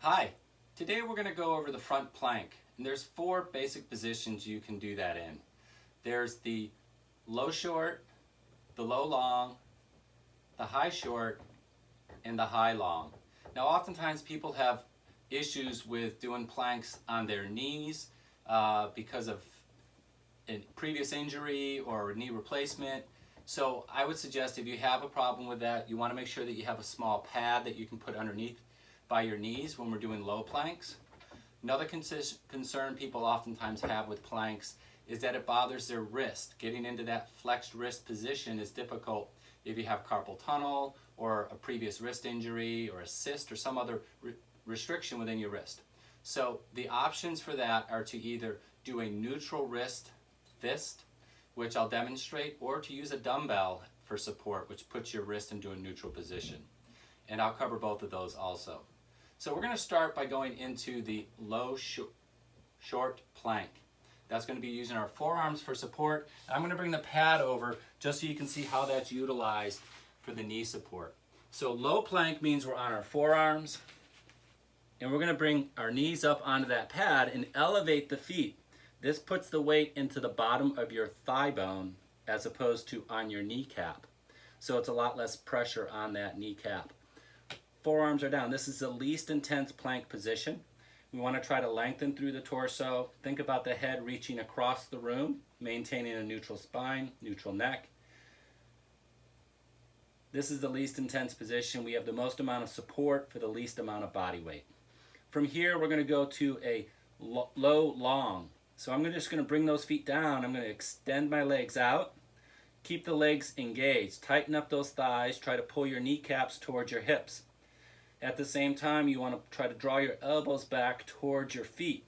Hi, today we're going to go over the front plank, and there's four basic positions you can do that in. There's the low short, the low long, the high short, and the high long. Now oftentimes people have issues with doing planks on their knees because of a previous injury or knee replacement. So I would suggest if you have a problem with that, you want to make sure that you have a small pad that you can put underneath by your knees when we're doing low planks. Another concern people oftentimes have with planks is that it bothers their wrist. Getting into that flexed wrist position is difficult if you have carpal tunnel or a previous wrist injury or a cyst or some other restriction within your wrist. So the options for that are to either do a neutral wrist fist, which I'll demonstrate, or to use a dumbbell for support, which puts your wrist into a neutral position. And I'll cover both of those also. So we're going to start by going into the low short plank. That's going to be using our forearms for support. I'm going to bring the pad over just so you can see how that's utilized for the knee support. So low plank means we're on our forearms, and we're going to bring our knees up onto that pad and elevate the feet. This puts the weight into the bottom of your thigh bone as opposed to on your kneecap. So it's a lot less pressure on that kneecap. Forearms are down. This is the least intense plank position. We want to try to lengthen through the torso. Think about the head reaching across the room, maintaining a neutral spine, neutral neck. This is the least intense position. We have the most amount of support for the least amount of body weight. From here, we're going to go to a low long. So I'm just going to bring those feet down. I'm going to extend my legs out. Keep the legs engaged. Tighten up those thighs. Try to pull your kneecaps towards your hips. At the same time, you want to try to draw your elbows back towards your feet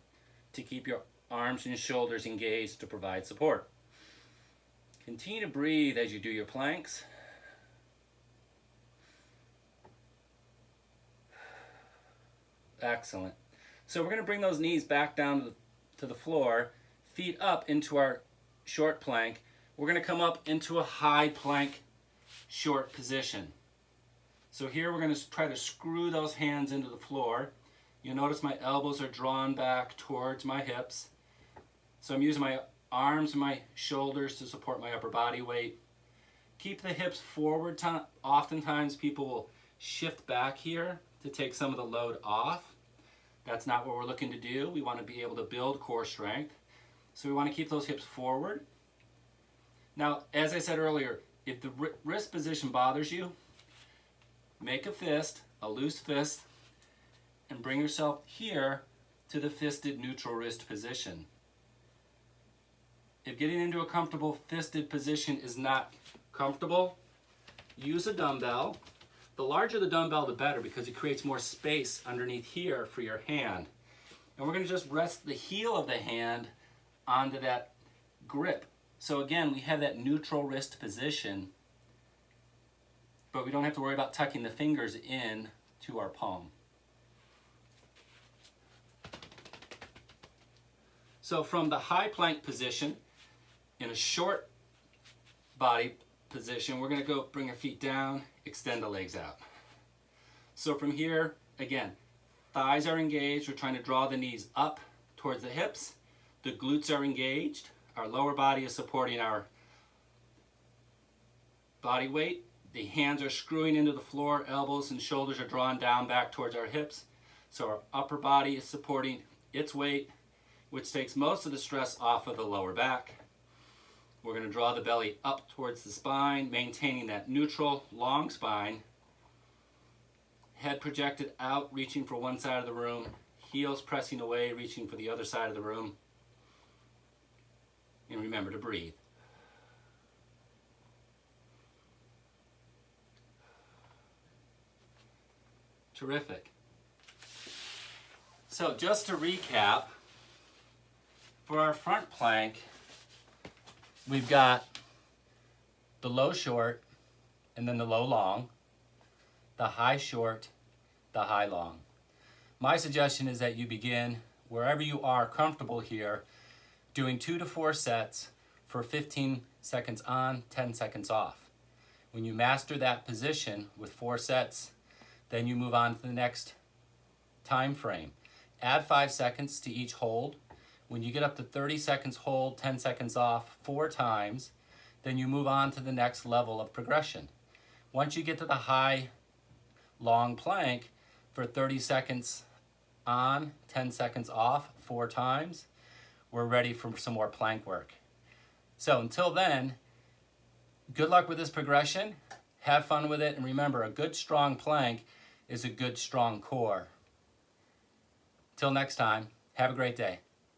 to keep your arms and shoulders engaged to provide support. Continue to breathe as you do your planks. Excellent. So we're going to bring those knees back down to the floor, feet up into our short plank. We're going to come up into a high plank short position. So here we're going to try to screw those hands into the floor. You'll notice my elbows are drawn back towards my hips. So I'm using my arms and my shoulders to support my upper body weight. Keep the hips forward. Oftentimes people will shift back here to take some of the load off. That's not what we're looking to do. We want to be able to build core strength. So we want to keep those hips forward. Now, as I said earlier, if the wrist position bothers you, make a fist, a loose fist, and bring yourself here to the fisted neutral wrist position. If getting into a comfortable fisted position is not comfortable, use a dumbbell. The larger the dumbbell, the better, because it creates more space underneath here for your hand. And we're going to just rest the heel of the hand onto that grip. So again, we have that neutral wrist position, but we don't have to worry about tucking the fingers in to our palm. So from the high plank position, in a short body position, we're going to go bring our feet down, extend the legs out. So from here, again, thighs are engaged. We're trying to draw the knees up towards the hips. The glutes are engaged. Our lower body is supporting our body weight. The hands are screwing into the floor. Elbows and shoulders are drawn down back towards our hips. So our upper body is supporting its weight, which takes most of the stress off of the lower back. We're going to draw the belly up towards the spine, maintaining that neutral, long spine. Head projected out, reaching for one side of the room. Heels pressing away, reaching for the other side of the room. And remember to breathe. Terrific. So just to recap, for our front plank, we've got the low short and then the low long, the high short, the high long. My suggestion is that you begin wherever you are comfortable here, doing 2 to 4 sets for 15 seconds on, 10 seconds off. When you master that position with 4 sets, then you move on to the next time frame. Add 5 seconds to each hold. When you get up to 30 seconds hold, 10 seconds off 4 times, then you move on to the next level of progression. Once you get to the high long plank for 30 seconds on, 10 seconds off 4 times, we're ready for some more plank work. So until then, good luck with this progression. Have fun with it, and remember, a good strong plank is a good strong core. Till next time, have a great day.